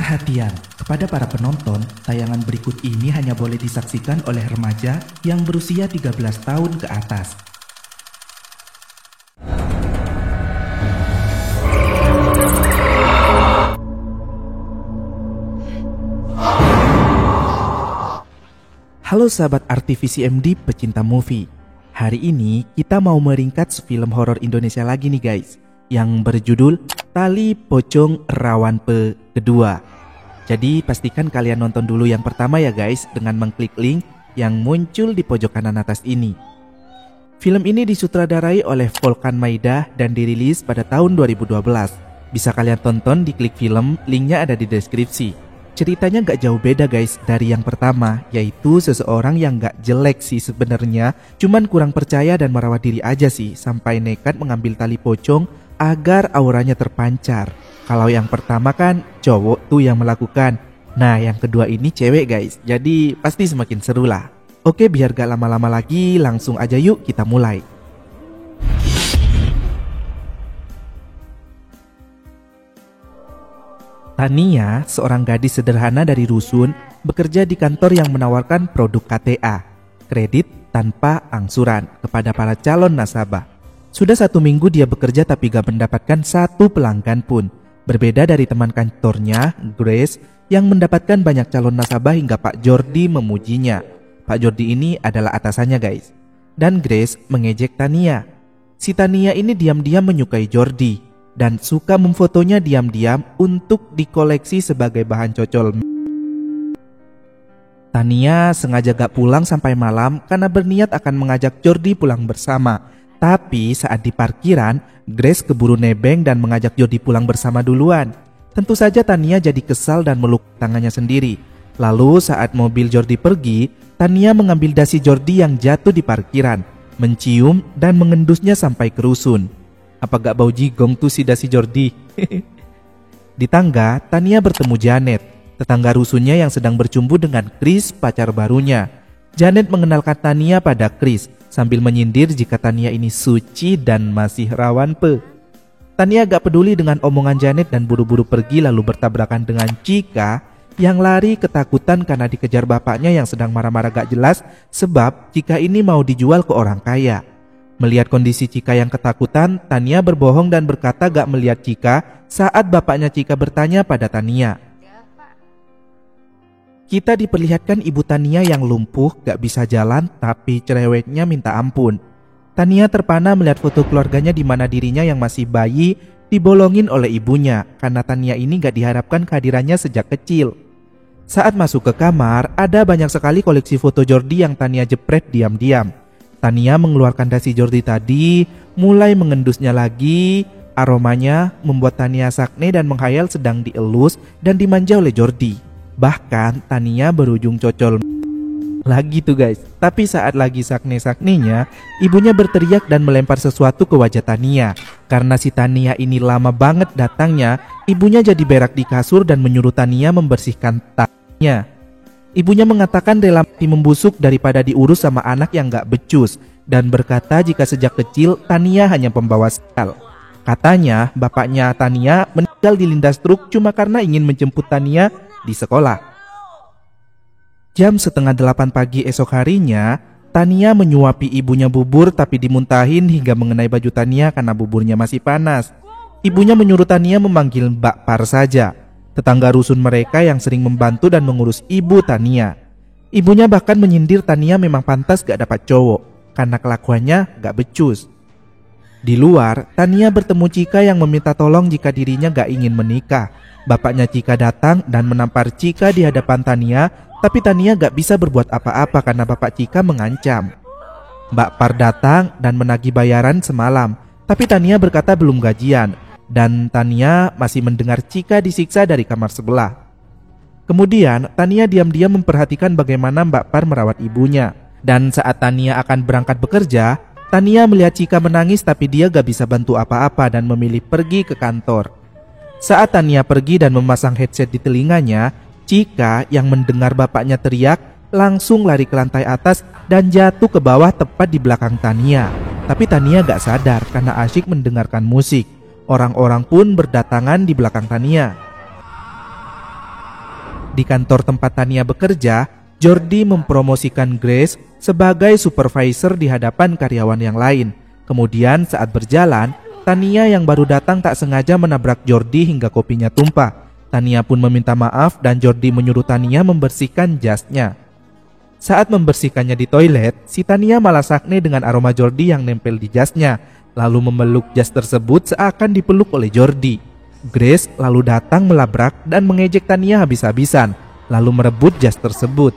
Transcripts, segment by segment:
Perhatian, kepada para penonton, tayangan berikut ini hanya boleh disaksikan oleh remaja yang berusia 13 tahun ke atas. Halo sahabat RTVCMD pecinta movie. Hari ini kita mau meringkat film horor Indonesia lagi nih guys, yang berjudul Tali Pocong Rawanpe kedua. Jadi pastikan kalian nonton dulu yang pertama ya guys, dengan mengklik link yang muncul di pojok kanan atas ini. Film ini disutradarai oleh Volkan Maida dan dirilis pada tahun 2012. Bisa kalian tonton di klik film, linknya ada di deskripsi. Ceritanya gak jauh beda guys dari yang pertama, yaitu seseorang yang gak jelek sih sebenarnya, cuman kurang percaya dan merawat diri aja sih, sampai nekat mengambil tali pocong agar auranya terpancar. Kalau yang pertama kan cowok tuh yang melakukan, nah yang kedua ini cewek guys, jadi pasti semakin seru lah. Oke, biar gak lama-lama lagi, langsung aja yuk kita mulai. Tania, seorang gadis sederhana dari rusun, bekerja di kantor yang menawarkan produk KTA, kredit tanpa angsuran, kepada para calon nasabah. Sudah 1 minggu dia bekerja tapi gak mendapatkan satu pelanggan pun. Berbeda dari teman kantornya, Grace, yang mendapatkan banyak calon nasabah hingga Pak Jordi memujinya. Pak Jordi ini adalah atasannya guys. Dan Grace mengejek Tania. Si Tania ini diam-diam menyukai Jordi dan suka memfotonya diam-diam untuk dikoleksi sebagai bahan cocol. Tania sengaja gak pulang sampai malam karena berniat akan mengajak Jordi pulang bersama. Tapi saat di parkiran, Grace keburu nebeng dan mengajak Jordi pulang bersama duluan. Tentu saja Tania jadi kesal dan meluk tangannya sendiri. Lalu saat mobil Jordi pergi, Tania mengambil dasi Jordi yang jatuh di parkiran, mencium dan mengendusnya sampai ke rusun. Apa gak bau jigong tuh si dasi Jordi? Di tangga, Tania bertemu Janet, tetangga rusunnya yang sedang bercumbu dengan Chris, pacar barunya. Janet mengenalkan Tania pada Chris, sambil menyindir jika Tania ini suci dan masih rawan pe. Tania gak peduli dengan omongan Janet dan buru-buru pergi lalu bertabrakan dengan Cika yang lari ketakutan karena dikejar bapaknya yang sedang marah-marah gak jelas sebab Cika ini mau dijual ke orang kaya. Melihat kondisi Cika yang ketakutan, Tania berbohong dan berkata gak melihat Cika saat bapaknya Cika bertanya pada Tania. Kita diperlihatkan ibu Tania yang lumpuh, gak bisa jalan, tapi cerewetnya minta ampun. Tania terpana melihat foto keluarganya di mana dirinya yang masih bayi dibolongin oleh ibunya, karena Tania ini gak diharapkan kehadirannya sejak kecil. Saat masuk ke kamar, ada banyak sekali koleksi foto Jordi yang Tania jepret diam-diam. Tania mengeluarkan dasi Jordi tadi, mulai mengendusnya lagi. Aromanya membuat Tania sakne dan menghayal sedang dielus dan dimanja oleh Jordi. Bahkan Tania berujung cocol lagi tuh guys. Tapi saat lagi sakne-saknenya, ibunya berteriak dan melempar sesuatu ke wajah Tania. Karena si Tania ini lama banget datangnya, ibunya jadi berak di kasur dan menyuruh Tania membersihkan tangannya. Ibunya mengatakan rela mati membusuk daripada diurus sama anak yang gak becus, dan berkata jika sejak kecil Tania hanya pembawa sial. Katanya bapaknya Tania meninggal dilindas truk cuma karena ingin menjemput Tania di sekolah. Jam 7:30 pagi esok harinya, Tania menyuapi ibunya bubur tapi dimuntahin hingga mengenai baju Tania karena buburnya masih panas. Ibunya menyuruh Tania memanggil Mbak Par saja, tetangga rusun mereka yang sering membantu dan mengurus ibu Tania. Ibunya bahkan menyindir Tania memang pantas gak dapat cowok karena kelakuannya gak becus. Di luar, Tania bertemu Cika yang meminta tolong jika dirinya gak ingin menikah. Bapaknya Cika datang dan menampar Cika di hadapan Tania, tapi Tania gak bisa berbuat apa-apa karena bapak Cika mengancam. Mbak Par datang dan menagih bayaran semalam, tapi Tania berkata belum gajian. Dan Tania masih mendengar Cika disiksa dari kamar sebelah. Kemudian Tania diam-diam memperhatikan bagaimana Mbak Par merawat ibunya. Dan saat Tania akan berangkat bekerja, Tania melihat Cika menangis tapi dia gak bisa bantu apa-apa dan memilih pergi ke kantor. Saat Tania pergi dan memasang headset di telinganya, Cika yang mendengar bapaknya teriak langsung lari ke lantai atas dan jatuh ke bawah tepat di belakang Tania. Tapi Tania gak sadar karena asyik mendengarkan musik. Orang-orang pun berdatangan di belakang Tania. Di kantor tempat Tania bekerja, Jordi mempromosikan Grace sebagai supervisor di hadapan karyawan yang lain. Kemudian saat berjalan, Tania yang baru datang tak sengaja menabrak Jordi hingga kopinya tumpah. Tania pun meminta maaf dan Jordi menyuruh Tania membersihkan jasnya. Saat membersihkannya di toilet, si Tania malah sakne dengan aroma Jordi yang nempel di jasnya, lalu memeluk jas tersebut seakan dipeluk oleh Jordi. Grace lalu datang melabrak dan mengejek Tania habis-habisan, lalu merebut jas tersebut.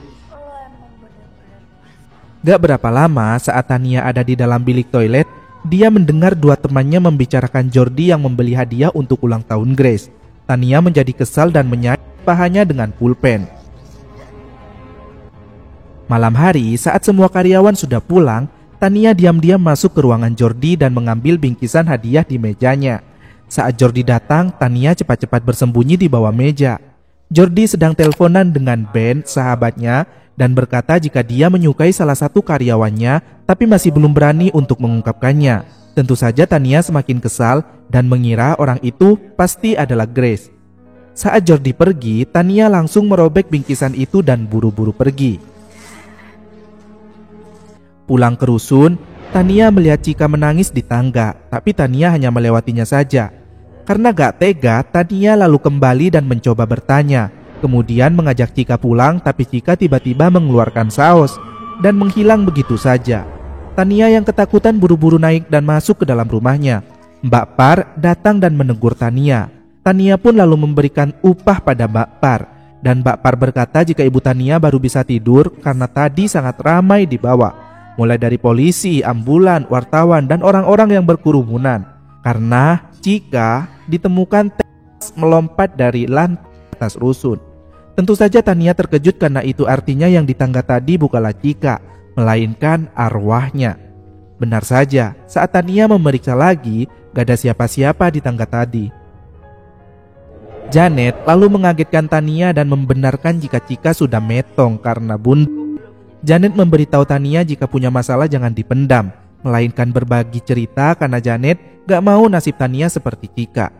Gak berapa lama saat Tania ada di dalam bilik toilet, dia mendengar dua temannya membicarakan Jordi yang membeli hadiah untuk ulang tahun Grace. Tania menjadi kesal dan menyayat pahanya dengan pulpen. Malam hari saat semua karyawan sudah pulang, Tania diam-diam masuk ke ruangan Jordi dan mengambil bingkisan hadiah di mejanya. Saat Jordi datang, Tania cepat-cepat bersembunyi di bawah meja. Jordi sedang teleponan dengan Ben, sahabatnya, dan berkata jika dia menyukai salah satu karyawannya, tapi masih belum berani untuk mengungkapkannya. Tentu saja Tania semakin kesal dan mengira orang itu pasti adalah Grace. Saat Jordi pergi, Tania langsung merobek bingkisan itu dan buru-buru pergi. Pulang ke rusun, Tania melihat Chika menangis di tangga, tapi Tania hanya melewatinya saja. Karena gak tega, Tania lalu kembali dan mencoba bertanya. Kemudian mengajak Chika pulang, tapi Chika tiba-tiba mengeluarkan saus dan menghilang begitu saja. Tania yang ketakutan buru-buru naik dan masuk ke dalam rumahnya. Mbak Par datang dan menegur Tania. Tania pun lalu memberikan upah pada Mbak Par. Dan Mbak Par berkata jika ibu Tania baru bisa tidur karena tadi sangat ramai di bawah. Mulai dari polisi, ambulan, wartawan, dan orang-orang yang berkerumunan. Karena Chika ditemukan melompat dari lantai atas rusun. Tentu saja Tania terkejut karena itu artinya yang di tangga tadi bukanlah Chika, melainkan arwahnya. Benar saja, saat Tania memeriksa lagi, gak ada siapa-siapa di tangga tadi. Janet lalu mengagetkan Tania dan membenarkan jika Chika sudah metong karena buntu. Janet memberitahu Tania jika punya masalah jangan dipendam, melainkan berbagi cerita karena Janet gak mau nasib Tania seperti Chika.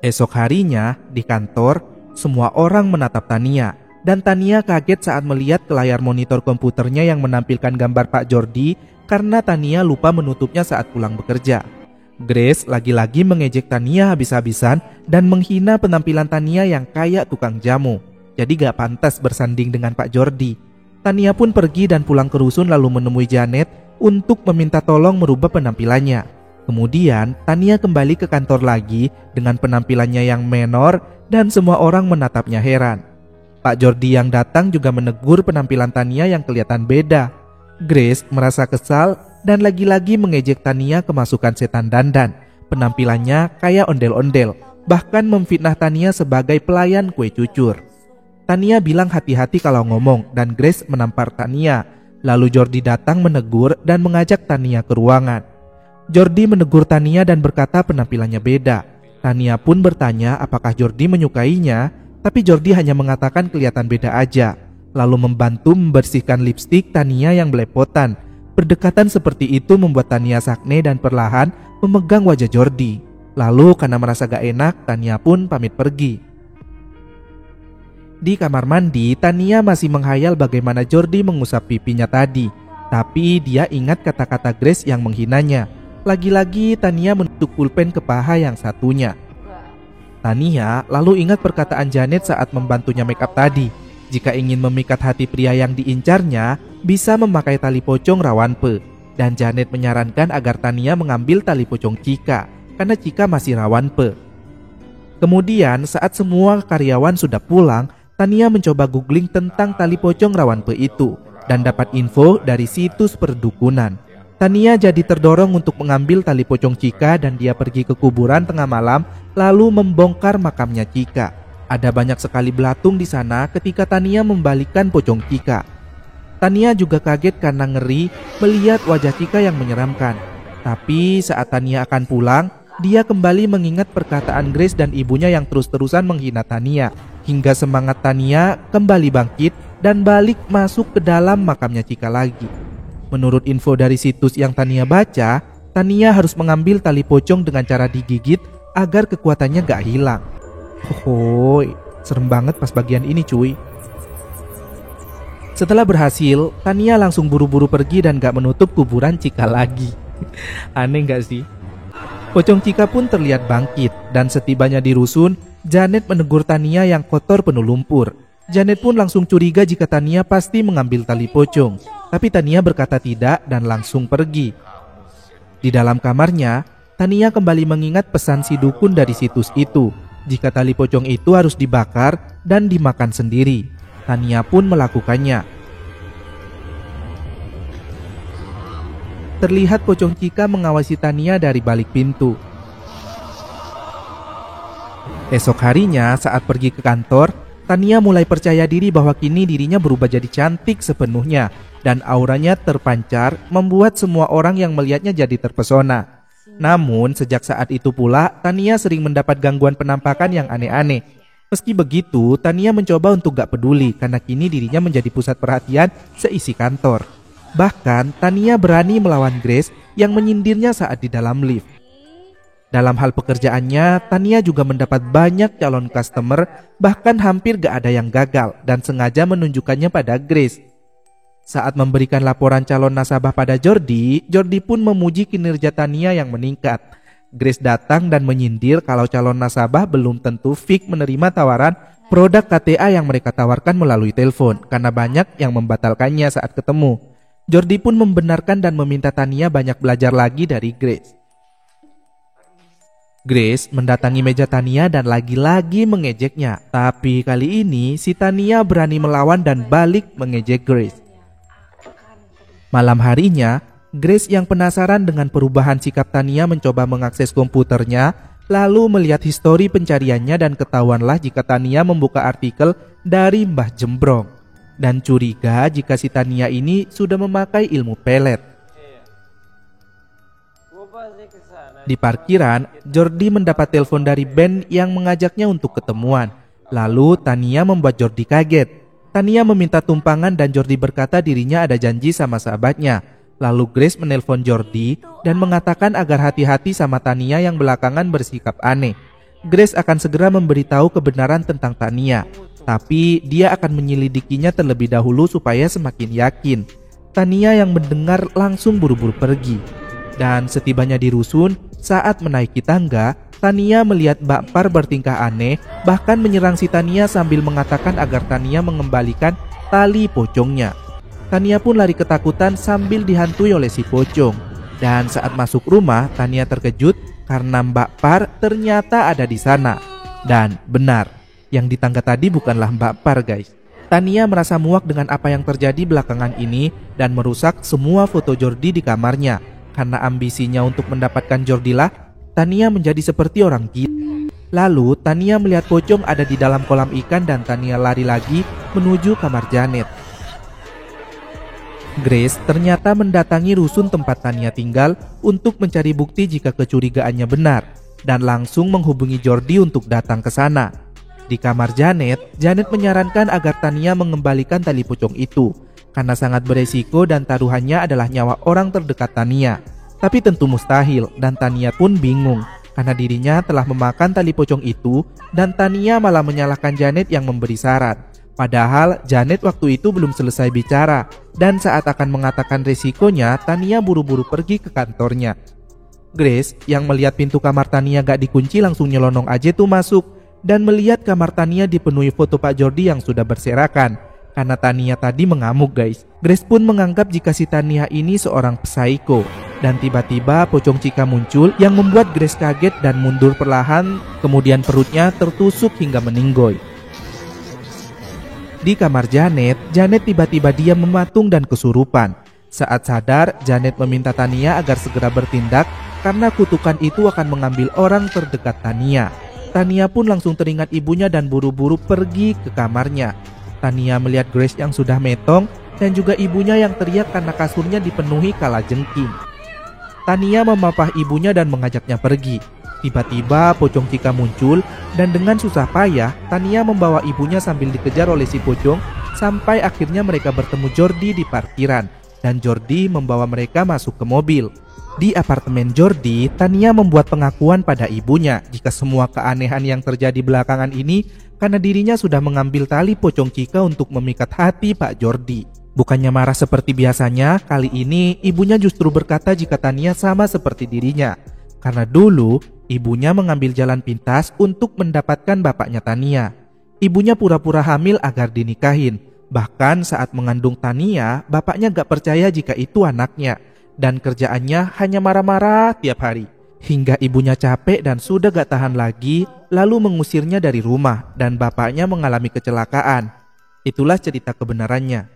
Esok harinya di kantor, semua orang menatap Tania dan Tania kaget saat melihat ke layar monitor komputernya yang menampilkan gambar Pak Jordi karena Tania lupa menutupnya saat pulang bekerja. Grace lagi-lagi mengejek Tania habis-habisan dan menghina penampilan Tania yang kayak tukang jamu. Jadi gak pantas bersanding dengan Pak Jordi. Tania pun pergi dan pulang ke rusun lalu menemui Janet untuk meminta tolong merubah penampilannya. Kemudian Tania kembali ke kantor lagi dengan penampilannya yang menor dan semua orang menatapnya heran. Pak Jordi yang datang juga menegur penampilan Tania yang kelihatan beda. Grace merasa kesal dan lagi-lagi mengejek Tania kemasukan setan dandan. Penampilannya kayak ondel-ondel, bahkan memfitnah Tania sebagai pelayan kue cucur. Tania bilang hati-hati kalau ngomong dan Grace menampar Tania. Lalu Jordi datang menegur dan mengajak Tania ke ruangan. Jordi menegur Tania dan berkata penampilannya beda. Tania pun bertanya apakah Jordi menyukainya, tapi Jordi hanya mengatakan kelihatan beda aja. Lalu membantu membersihkan lipstik Tania yang belepotan. Berdekatan seperti itu membuat Tania sakne dan perlahan memegang wajah Jordi. Lalu karena merasa gak enak, Tania pun pamit pergi. Di kamar mandi, Tania masih menghayal bagaimana Jordi mengusap pipinya tadi. Tapi dia ingat kata-kata Grace yang menghinanya. Lagi-lagi Tania menutup pulpen ke paha yang satunya. Tania lalu ingat perkataan Janet saat membantunya make up tadi. Jika ingin memikat hati pria yang diincarnya, bisa memakai tali pocong rawanpe. Dan Janet menyarankan agar Tania mengambil tali pocong Chika, karena Chika masih rawanpe. Kemudian saat semua karyawan sudah pulang, Tania mencoba googling tentang tali pocong rawanpe itu dan dapat info dari situs perdukunan. Tania jadi terdorong untuk mengambil tali pocong Chika dan dia pergi ke kuburan tengah malam lalu membongkar makamnya Chika. Ada banyak sekali belatung di sana ketika Tania membalikkan pocong Chika. Tania juga kaget karena ngeri melihat wajah Chika yang menyeramkan. Tapi saat Tania akan pulang, dia kembali mengingat perkataan Grace dan ibunya yang terus-terusan menghina Tania. Hingga semangat Tania kembali bangkit dan balik masuk ke dalam makamnya Chika lagi. Menurut info dari situs yang Tania baca, Tania harus mengambil tali pocong dengan cara digigit agar kekuatannya gak hilang. Hohoi, serem banget pas bagian ini cuy. Setelah berhasil, Tania langsung buru-buru pergi dan gak menutup kuburan Cika lagi. Aneh gak sih? Pocong Cika pun terlihat bangkit, dan setibanya di rusun, Janet menegur Tania yang kotor penuh lumpur. Janet pun langsung curiga jika Tania pasti mengambil tali pocong. Tapi Tania berkata tidak dan langsung pergi. Di dalam kamarnya, Tania kembali mengingat pesan si dukun dari situs itu. Jika tali pocong itu harus dibakar dan dimakan sendiri. Tania pun melakukannya. Terlihat pocong Cika mengawasi Tania dari balik pintu. Esok harinya saat pergi ke kantor, Tania mulai percaya diri bahwa kini dirinya berubah jadi cantik sepenuhnya dan auranya terpancar membuat semua orang yang melihatnya jadi terpesona. Namun sejak saat itu pula Tania sering mendapat gangguan penampakan yang aneh-aneh. Meski begitu, Tania mencoba untuk gak peduli karena kini dirinya menjadi pusat perhatian seisi kantor. Bahkan Tania berani melawan Grace yang menyindirnya saat di dalam lift. Dalam hal pekerjaannya, Tania juga mendapat banyak calon customer, bahkan hampir gak ada yang gagal dan sengaja menunjukkannya pada Grace. Saat memberikan laporan calon nasabah pada Jordi, Jordi pun memuji kinerja Tania yang meningkat. Grace datang dan menyindir kalau calon nasabah belum tentu fix menerima tawaran produk KTA yang mereka tawarkan melalui telepon karena banyak yang membatalkannya saat ketemu. Jordi pun membenarkan dan meminta Tania banyak belajar lagi dari Grace. Grace mendatangi meja Tania dan lagi-lagi mengejeknya. Tapi kali ini si Tania berani melawan dan balik mengejek Grace. Malam harinya, Grace yang penasaran dengan perubahan sikap Tania mencoba mengakses komputernya, lalu melihat histori pencariannya dan ketahuanlah jika Tania membuka artikel dari Mbah Jembrong. Dan curiga jika si Tania ini sudah memakai ilmu pelet. Di parkiran, Jordi mendapat telepon dari Ben yang mengajaknya untuk ketemuan. Lalu Tania membuat Jordi kaget. Tania meminta tumpangan dan Jordi berkata dirinya ada janji sama sahabatnya. Lalu Grace menelpon Jordi dan mengatakan agar hati-hati sama Tania yang belakangan bersikap aneh. Grace akan segera memberitahu kebenaran tentang Tania, tapi dia akan menyelidikinya terlebih dahulu supaya semakin yakin. Tania yang mendengar langsung buru-buru pergi. Dan setibanya di rusun, saat menaiki tangga, Tania melihat Mbak Par bertingkah aneh, bahkan menyerang si Tania sambil mengatakan agar Tania mengembalikan tali pocongnya. Tania pun lari ketakutan sambil dihantui oleh si pocong. Dan saat masuk rumah, Tania terkejut karena Mbak Par ternyata ada di sana. Dan benar, yang di tangga tadi bukanlah Mbak Par guys. Tania merasa muak dengan apa yang terjadi belakangan ini dan merusak semua foto Jordi di kamarnya. Karena ambisinya untuk mendapatkan Jordi lah, Tania menjadi seperti orang gila. Lalu Tania melihat pocong ada di dalam kolam ikan dan Tania lari lagi menuju kamar Janet. Grace ternyata mendatangi rusun tempat Tania tinggal untuk mencari bukti jika kecurigaannya benar dan langsung menghubungi Jordi untuk datang ke sana. Di kamar Janet, Janet menyarankan agar Tania mengembalikan tali pocong itu karena sangat beresiko dan taruhannya adalah nyawa orang terdekat Tania. Tapi tentu mustahil dan Tania pun bingung karena dirinya telah memakan tali pocong itu dan Tania malah menyalahkan Janet yang memberi saran. Padahal Janet waktu itu belum selesai bicara dan saat akan mengatakan resikonya, Tania buru-buru pergi ke kantornya. Grace yang melihat pintu kamar Tania gak dikunci langsung nyelonong aja tuh masuk dan melihat kamar Tania dipenuhi foto Pak Jordi yang sudah berserakan. Karena Tania tadi mengamuk guys. Grace pun menganggap jika si Tania ini seorang psycho. Dan tiba-tiba pocong Cika muncul yang membuat Grace kaget dan mundur perlahan. Kemudian perutnya tertusuk hingga meninggoy. Di kamar Janet, Janet tiba-tiba diam mematung dan kesurupan. Saat sadar, Janet meminta Tania agar segera bertindak karena kutukan itu akan mengambil orang terdekat Tania. Tania pun langsung teringat ibunya dan buru-buru pergi ke kamarnya. Tania melihat Grace yang sudah metong dan juga ibunya yang teriak karena kasurnya dipenuhi kalajengking. Tania memapah ibunya dan mengajaknya pergi. Tiba-tiba pocong Cika muncul dan dengan susah payah Tania membawa ibunya sambil dikejar oleh si pocong sampai akhirnya mereka bertemu Jordi di parkiran. dan Jordi membawa mereka masuk ke mobil. Di apartemen Jordi, Tania membuat pengakuan pada ibunya jika semua keanehan yang terjadi belakangan ini karena dirinya sudah mengambil tali pocong Cika untuk memikat hati Pak Jordi. Bukannya marah seperti biasanya, kali ini ibunya justru berkata jika Tania sama seperti dirinya. Karena dulu, ibunya mengambil jalan pintas untuk mendapatkan bapaknya Tania. Ibunya pura-pura hamil agar dinikahin. Bahkan saat mengandung Tania, bapaknya gak percaya jika itu anaknya. Dan kerjaannya hanya marah-marah tiap hari. Hingga ibunya capek dan sudah gak tahan lagi, lalu mengusirnya dari rumah dan bapaknya mengalami kecelakaan. Itulah cerita kebenarannya.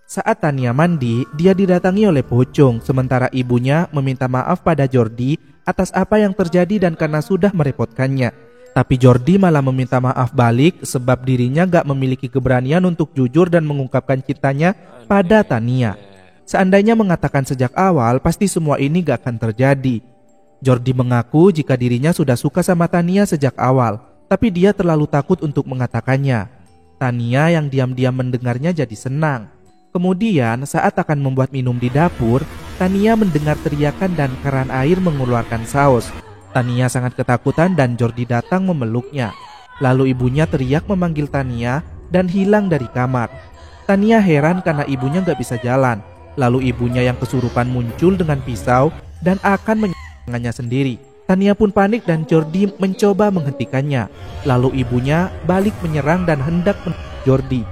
Saat Tania mandi, dia didatangi oleh pocong, sementara ibunya meminta maaf pada Jordi atas apa yang terjadi dan karena sudah merepotkannya. Tapi Jordi malah meminta maaf balik sebab dirinya gak memiliki keberanian untuk jujur dan mengungkapkan cintanya pada Tania. Seandainya mengatakan sejak awal, pasti semua ini gak akan terjadi. Jordi mengaku jika dirinya sudah suka sama Tania sejak awal, tapi dia terlalu takut untuk mengatakannya. Tania yang diam-diam mendengarnya jadi senang. Kemudian saat akan membuat minum di dapur, Tania mendengar teriakan dan keran air mengeluarkan saus. Tania sangat ketakutan dan Jordi datang memeluknya. Lalu ibunya teriak memanggil Tania dan hilang dari kamar. Tania heran karena ibunya gak bisa jalan. Lalu ibunya yang kesurupan muncul dengan pisau dan akan menyerangnya sendiri. Tania pun panik dan Jordi mencoba menghentikannya. Lalu ibunya balik menyerang dan hendak menyerang Jordi.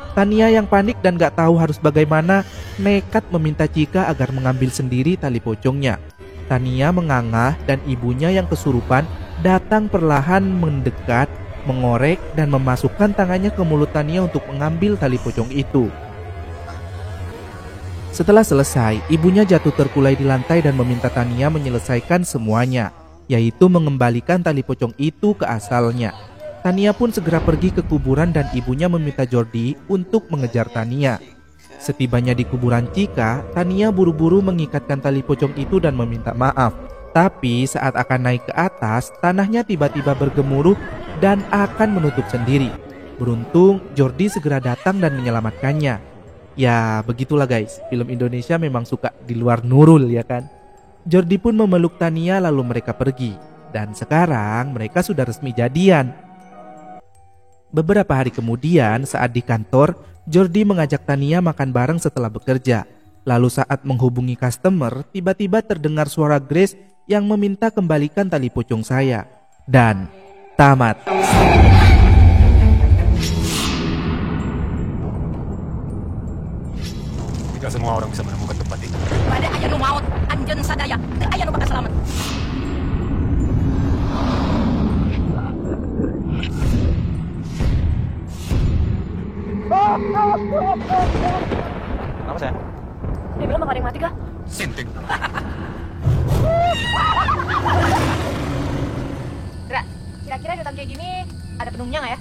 Tania yang panik dan gak tahu harus bagaimana, nekat meminta Cika agar mengambil sendiri tali pocongnya. Tania mengangah dan ibunya yang kesurupan datang perlahan mendekat, mengorek dan memasukkan tangannya ke mulut Tania untuk mengambil tali pocong itu. Setelah selesai, ibunya jatuh terkulai di lantai dan meminta Tania menyelesaikan semuanya, yaitu mengembalikan tali pocong itu ke asalnya. Tania pun segera pergi ke kuburan dan ibunya meminta Jordi untuk mengejar Tania. Setibanya di kuburan Cika, Tania buru-buru mengikatkan tali pocong itu dan meminta maaf. Tapi saat akan naik ke atas, tanahnya tiba-tiba bergemuruh dan akan menutup sendiri. Beruntung, Jordi segera datang dan menyelamatkannya. Ya, begitulah guys, film Indonesia memang suka di luar nurul ya kan. Jordi pun memeluk Tania lalu mereka pergi. Dan sekarang mereka sudah resmi jadian. Beberapa hari kemudian saat di kantor, Jordi mengajak Tania makan bareng setelah bekerja. Lalu saat menghubungi customer, tiba-tiba terdengar suara Grace yang meminta kembalikan tali pocong saya. Dan tamat. Tidak semua orang bisa menemukan tempat itu. Pada aya nu maut, anjeun sadaya, teu aya nu bakal selamat. Apa saya? Dia bilang bakal ada yang mati kah? Sinting. Kira-kira di hutan kayak gini ada penungnya nggak ya?